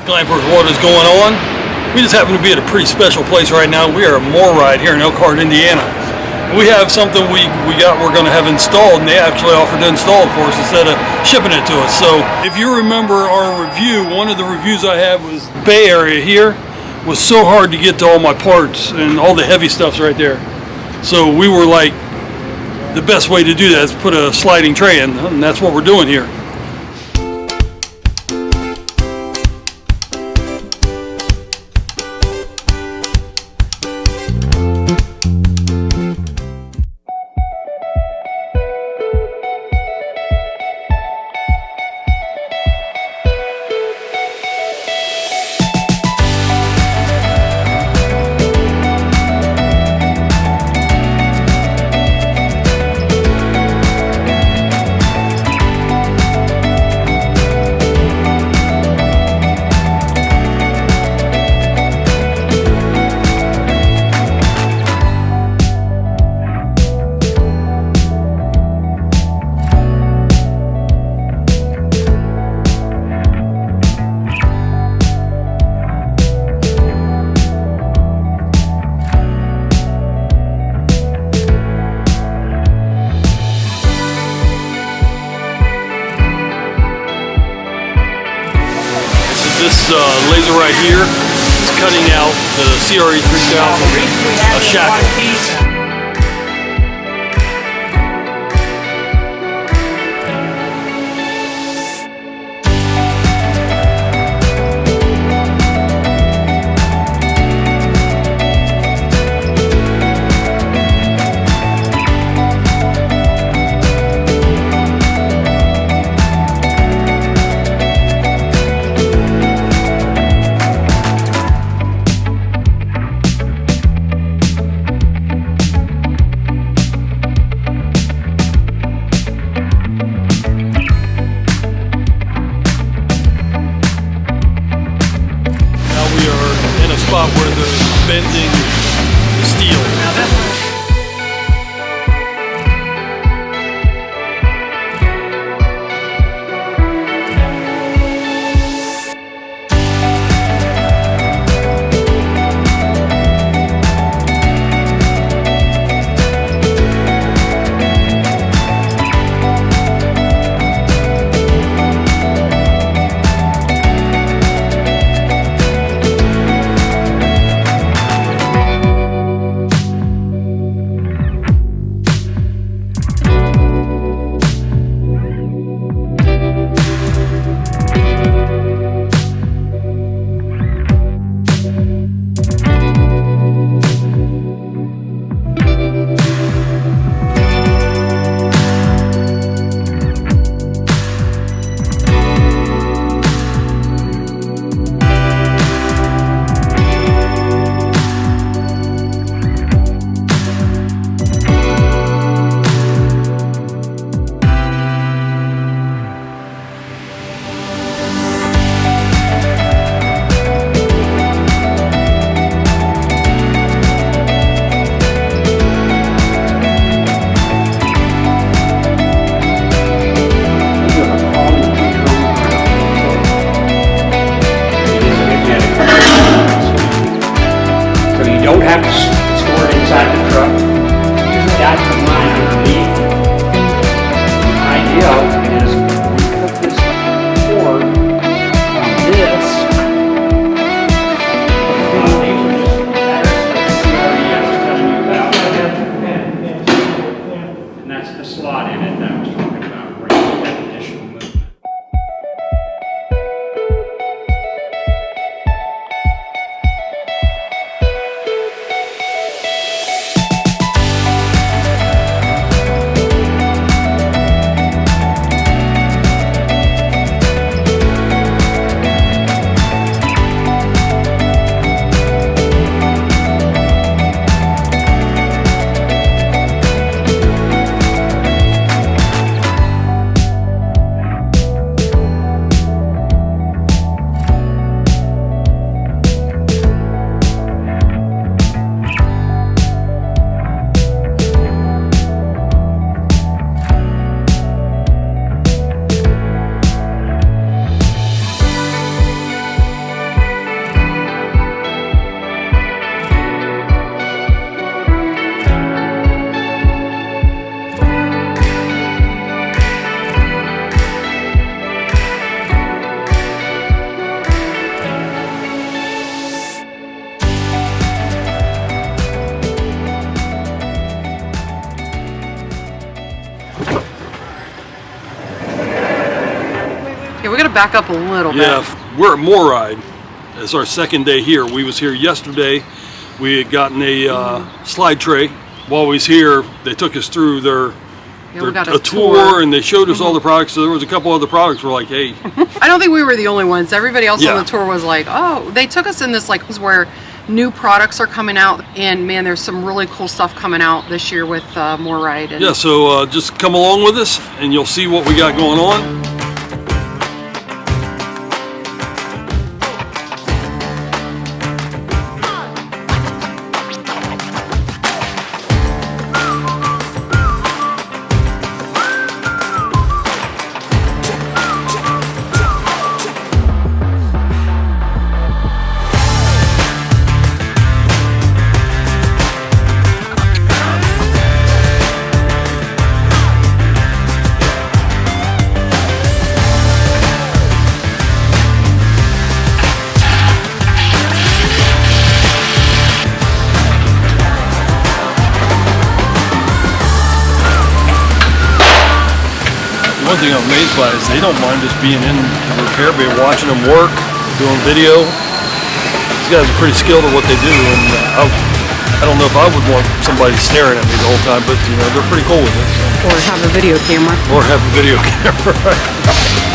Glamper's what is going on. We just happen to be at a pretty special place right now. We are at Moorride here in Elkhart, Indiana. We have something we're going to have installed, and they actually offered to install it for us instead of shipping it to us. So if you remember our review, one of the reviews I had was Bay Area here was so hard to get to all my parts, and all the heavy stuff's right there. So we were like, the best way to do that is put a sliding tray in, and that's what we're doing here. This laser right here is cutting out the CRE 3000 shackle. Spot where they're bending the steel. Don't have to store it inside the truck. That's the line underneath. The idea is we put this cord on this. These are just batteries that CRE was telling you about. And that's the slot in it that I was talking about, where you get that additional movement. back up a little bit. Yeah, we're at Moride. It's our second day here. We was here yesterday. We had gotten a slide tray. While we was here, they took us through We got a tour, and they showed us all the products. So there was a couple other products. We're like, hey. I don't think we were the only ones. Everybody else Yeah. on the tour was like, oh, they took us in this like where new products are coming out, and man, there's some really cool stuff coming out this year with Moride. And Yeah, so just come along with us, and you'll see what we got going on. One thing I'm amazed by is they don't mind us being in the repair bay, watching them work, doing video. These guys are pretty skilled at what they do, and I don't know if I would want somebody staring at me the whole time, but you know, they're pretty cool with it. So. or have a video camera. Or have a video camera.